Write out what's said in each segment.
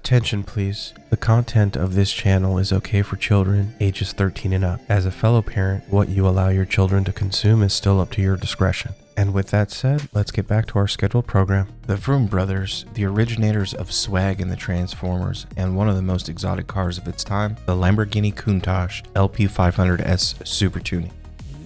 Attention please. The content of this channel is okay for children ages 13 and up. As a fellow parent, what you allow your children to consume is still up to your discretion. And with that said, let's get back to our scheduled program. The Vroom brothers, the originators of swag in the Transformers, and one of the most exotic cars of its time, the Lamborghini Countach LP500S Super Tuning.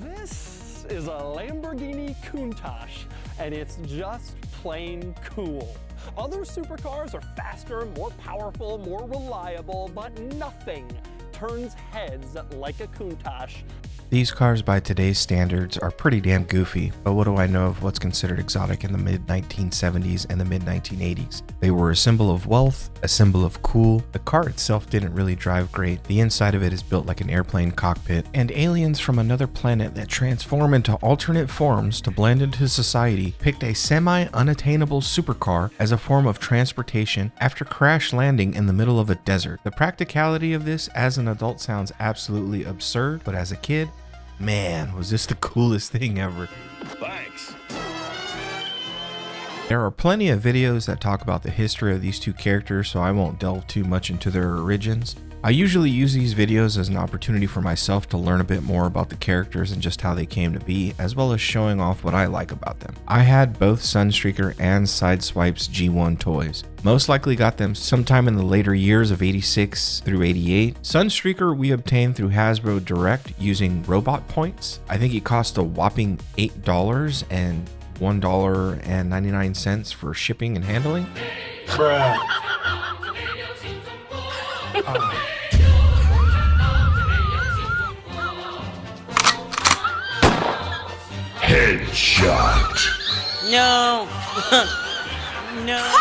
This is a Lamborghini Countach, and it's just plain cool. Other supercars are faster, more powerful, more reliable, but nothing turns heads like a Countach. These cars by today's standards are pretty damn goofy, but what do I know of what's considered exotic in the mid-1970s and the mid-1980s? They were a symbol of wealth, a symbol of cool. The car itself didn't really drive great. The inside of it is built like an airplane cockpit, and aliens from another planet that transform into alternate forms to blend into society picked a semi-unattainable supercar as a form of transportation after crash landing in the middle of a desert. The practicality of this as an adult sounds absolutely absurd, but as a kid, man, was this the coolest thing ever. Thanks. There are plenty of videos that talk about the history of these two characters, so I won't delve too much into their origins. I usually use these videos as an opportunity for myself to learn a bit more about the characters and just how they came to be, as well as showing off what I like about them. I had both Sunstreaker and Sideswipe's G1 toys. Most likely got them sometime in the later years of 86 through 88. Sunstreaker we obtained through Hasbro Direct using robot points. I think it cost a whopping $8 and $1.99 for shipping and handling. Bruh. Headshot. No. No.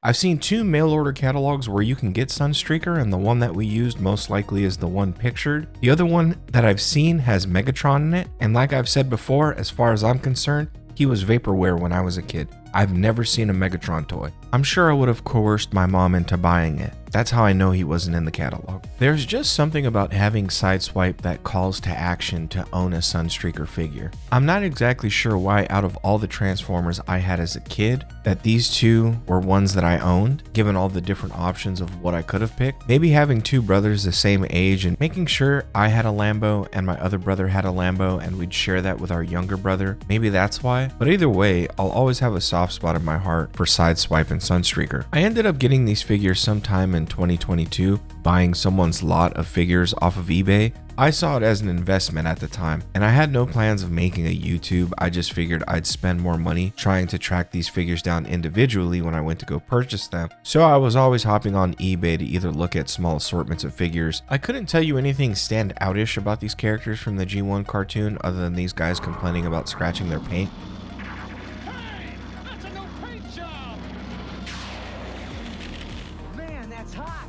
I've seen two mail order catalogs where you can get Sunstreaker, and the one that we used most likely is the one pictured. The other one that I've seen has Megatron in it, and like I've said before, as far as I'm concerned, he was vaporware when I was a kid. I've never seen a Megatron toy. I'm sure I would have coerced my mom into buying it. That's how I know he wasn't in the catalog. There's just something about having Sideswipe that calls to action to own a Sunstreaker figure. I'm not exactly sure why out of all the Transformers I had as a kid, that these two were ones that I owned, given all the different options of what I could have picked. Maybe having two brothers the same age and making sure I had a Lambo and my other brother had a Lambo and we'd share that with our younger brother. Maybe that's why. But either way, I'll always have a soft spot in my heart for Sideswipe and Sunstreaker. I ended up getting these figures sometime in 2022, buying someone's lot of figures off of eBay. I saw it as an investment at the time, and I had no plans of making a YouTube. I just figured I'd spend more money trying to track these figures down individually when I went to go purchase them. So I was always hopping on eBay to either look at small assortments of figures. I couldn't tell you anything stand outish about these characters from the G1 cartoon other than these guys complaining about scratching their paint.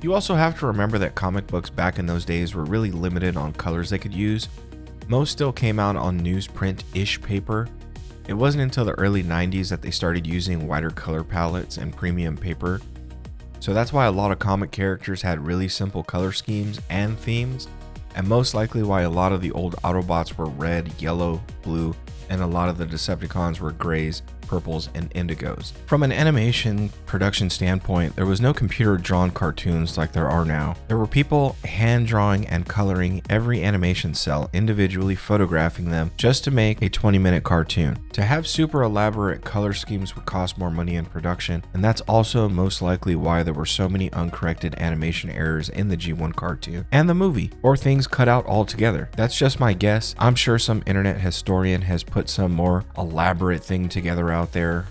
You also have to remember that comic books back in those days were really limited on colors they could use. Most still came out on newsprint-ish paper. It wasn't until the early 90s that they started using wider color palettes and premium paper. So that's why a lot of comic characters had really simple color schemes and themes, and most likely why a lot of the old Autobots were red, yellow, blue, and a lot of the Decepticons were grays, purples, and indigos. From an animation production standpoint, there was no computer-drawn cartoons like there are now. There were people hand-drawing and coloring every animation cell, individually photographing them just to make a 20-minute cartoon. To have super elaborate color schemes would cost more money in production, and that's also most likely why there were so many uncorrected animation errors in the G1 cartoon and the movie, or things cut out altogether. That's just my guess. I'm sure some internet historian has put some more elaborate thing together out there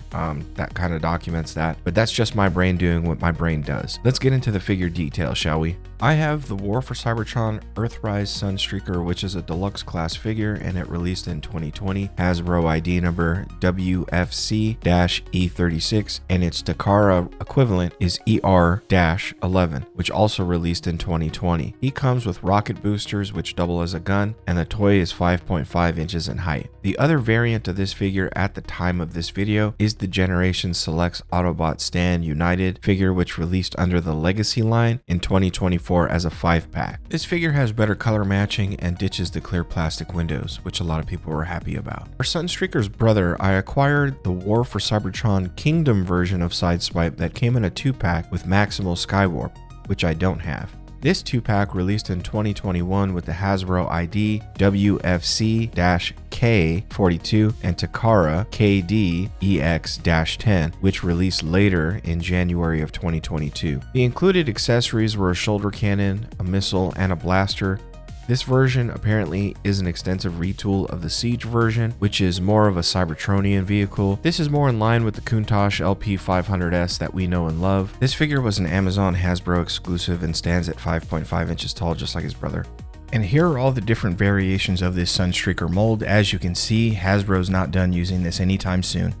that kind of documents that, but that's just my brain doing what my brain does. Let's get into the figure detail, shall we? I have the War for Cybertron Earthrise Sunstreaker, which is a deluxe class figure, and it released in 2020. Hasbro ID number WFC-E36, and its Takara equivalent is ER-11, which also released in 2020. He comes with rocket boosters, which double as a gun, and the toy is 5.5 inches in height. The other variant of this figure at the time of this video is the Generation Selects Autobot Stand United figure, which released under the Legacy line in 2024 as a 5-pack. This figure has better color matching and ditches the clear plastic windows, which a lot of people were happy about. For Sunstreaker's brother, I acquired the War for Cybertron Kingdom version of Sideswipe that came in a 2-pack with Maximal Skywarp, which I don't have. This 2-pack released in 2021 with the Hasbro ID WFC-K42 and Takara KD EX-10, which released later in January of 2022. The included accessories were a shoulder cannon, a missile, and a blaster. This version apparently is an extensive retool of the Siege version, which is more of a Cybertronian vehicle. This is more in line with the Countach LP500S that we know and love. This figure was an Amazon Hasbro exclusive and stands at 5.5 inches tall, just like his brother. And here are all the different variations of this Sunstreaker mold. As you can see, Hasbro's not done using this anytime soon.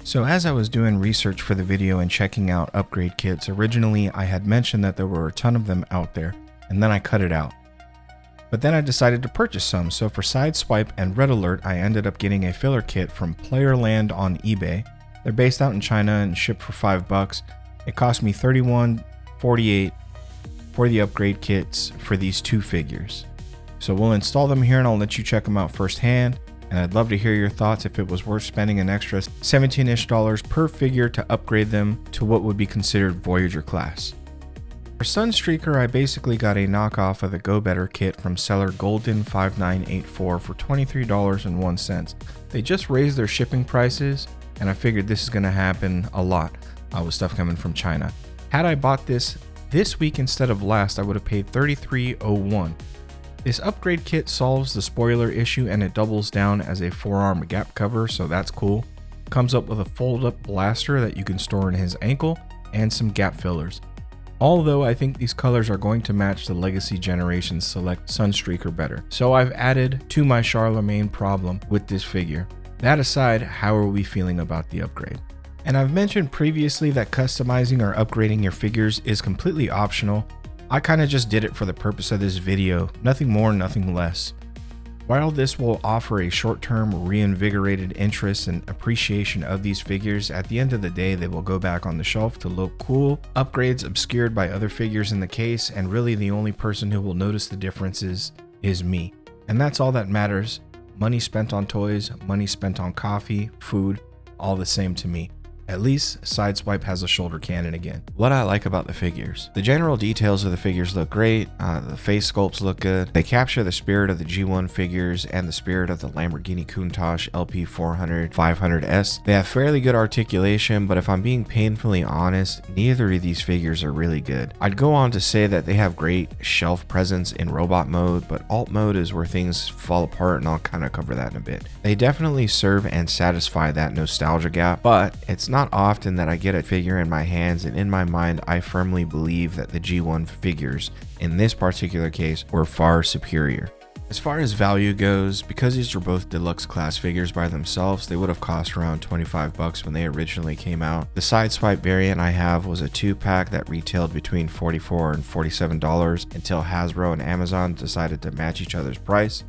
So as I was doing research for the video and checking out upgrade kits, originally I had mentioned that there were a ton of them out there, and then I cut it out. But then I decided to purchase some, so for Sideswipe and Red Alert, I ended up getting a filler kit from Playerland on eBay. They're based out in China and shipped for $5. It cost me $31.48 for the upgrade kits for these two figures. So we'll install them here and I'll let you check them out firsthand, and I'd love to hear your thoughts if it was worth spending an extra $17-ish per figure to upgrade them to what would be considered Voyager class. For Sunstreaker, I basically got a knockoff of the Go Better kit from seller Golden5984 for $23.01. They just raised their shipping prices, and I figured this is going to happen a lot with stuff coming from China. Had I bought this week instead of last, I would have paid $33.01. This upgrade kit solves the spoiler issue and it doubles down as a forearm gap cover, so that's cool. Comes up with a fold-up blaster that you can store in his ankle and some gap fillers. Although I think these colors are going to match the Legacy Generation Select Sunstreaker better. So I've added to my Charlemagne problem with this figure. That aside, how are we feeling about the upgrade? And I've mentioned previously that customizing or upgrading your figures is completely optional. I kind of just did it for the purpose of this video, nothing more, nothing less. While this will offer a short-term reinvigorated interest and appreciation of these figures, at the end of the day they will go back on the shelf to look cool, upgrades obscured by other figures in the case, and really the only person who will notice the differences is me. And that's all that matters. Money spent on toys, money spent on coffee, food, all the same to me. At least Sideswipe has a shoulder cannon again. What I like about the figures: the general details of the figures look great, the face sculpts look good, they capture the spirit of the G1 figures and the spirit of the Lamborghini Countach LP400 500S. They have fairly good articulation, but if I'm being painfully honest, neither of these figures are really good. I'd go on to say that they have great shelf presence in robot mode, but alt mode is where things fall apart, and I'll kind of cover that in a bit. They definitely serve and satisfy that nostalgia gap, but it's not often that I get a figure in my hands and in my mind I firmly believe that the G1 figures in this particular case were far superior. As far as value goes, because these are both deluxe class figures by themselves, they would have cost around $25 when they originally came out. The Sideswipe variant I have was a 2-pack that retailed between $44 and $47 until Hasbro and Amazon decided to match each other's price.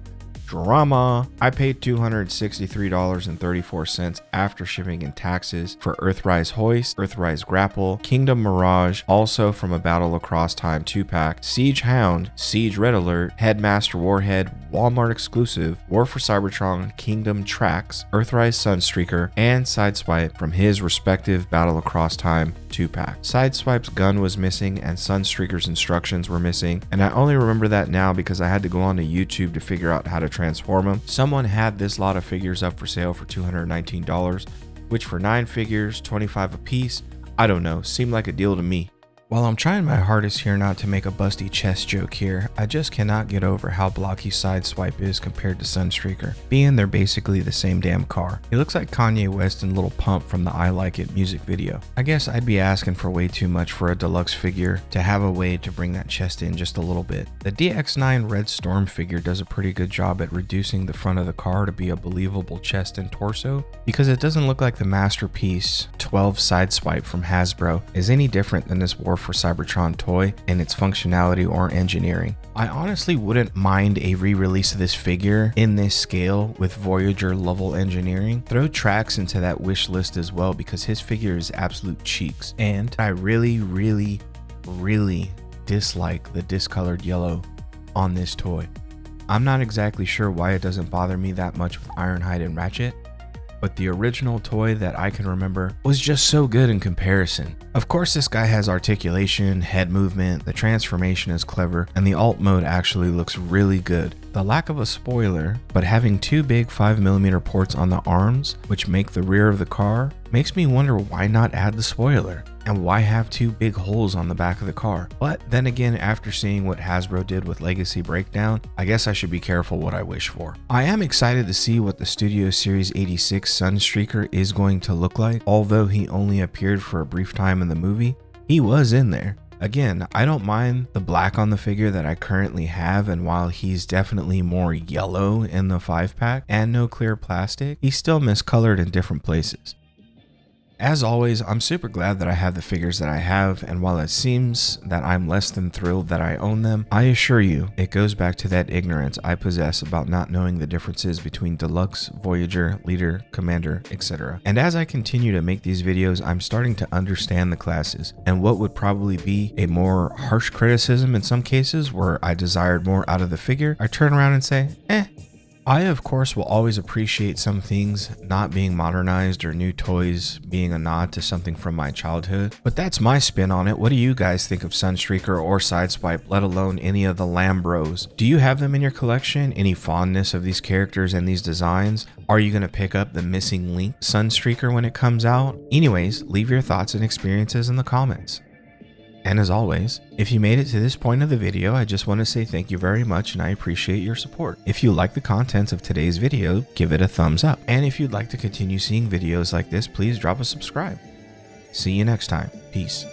Drama! I paid $263.34 after shipping and taxes for Earthrise Hoist, Earthrise Grapple, Kingdom Mirage, also from a Battle Across Time 2-pack, Siege Hound, Siege Red Alert, Headmaster Warhead, Walmart exclusive, War for Cybertron, Kingdom Tracks, Earthrise Sunstreaker, and Sideswipe from his respective Battle Across Time 2-pack. Sideswipe's gun was missing and Sunstreaker's instructions were missing, and I only remember that now because I had to go onto YouTube to figure out how to transform them. Someone had this lot of figures up for sale for $219, which for 9 figures, $25 a piece, I don't know, seemed like a deal to me. While I'm trying my hardest here not to make a busty chest joke here, I just cannot get over how blocky Sideswipe is compared to Sunstreaker, being they're basically the same damn car. He looks like Kanye West and Lil Pump from the I Like It music video. I guess I'd be asking for way too much for a deluxe figure to have a way to bring that chest in just a little bit. The DX9 Red Storm figure does a pretty good job at reducing the front of the car to be a believable chest and torso, because it doesn't look like the masterpiece 12 Sideswipe from Hasbro is any different than this War before for Cybertron toy and its functionality or engineering. I honestly wouldn't mind a re-release of this figure in this scale with Voyager level engineering. Throw Trax into that wish list as well because his figure is absolute cheeks. And I really dislike the discolored yellow on this toy. I'm not exactly sure why it doesn't bother me that much with Ironhide and Ratchet, but the original toy that I can remember was just so good in comparison. Of course, this guy has articulation, head movement, the transformation is clever, and the alt mode actually looks really good. The lack of a spoiler, but having two big 5mm ports on the arms, which make the rear of the car, makes me wonder why not add the spoiler? And why have two big holes on the back of the car? But then again, after seeing what Hasbro did with Legacy Breakdown, I guess I should be careful what I wish for. I am excited to see what the Studio Series 86 Sunstreaker is going to look like. Although he only appeared for a brief time in the movie, he was in there. Again, I don't mind the black on the figure that I currently have, and while he's definitely more yellow in the 5-pack and no clear plastic, he's still miscolored in different places. As always, I'm super glad that I have the figures that I have, and while it seems that I'm less than thrilled that I own them, I assure you, it goes back to that ignorance I possess about not knowing the differences between Deluxe, Voyager, Leader, Commander, etc. And as I continue to make these videos, I'm starting to understand the classes, and what would probably be a more harsh criticism in some cases where I desired more out of the figure, I turn around and say, I, of course, will always appreciate some things not being modernized or new toys being a nod to something from my childhood, but that's my spin on it. What do you guys think of Sunstreaker or Sideswipe, let alone any of the Lambros? Do you have them in your collection? Any fondness of these characters and these designs? Are you going to pick up the Missing Link Sunstreaker when it comes out? Anyways, leave your thoughts and experiences in the comments. And as always, if you made it to this point of the video, I just want to say thank you very much and I appreciate your support. If you like the contents of today's video, give it a thumbs up. And if you'd like to continue seeing videos like this, please drop a subscribe. See you next time. Peace.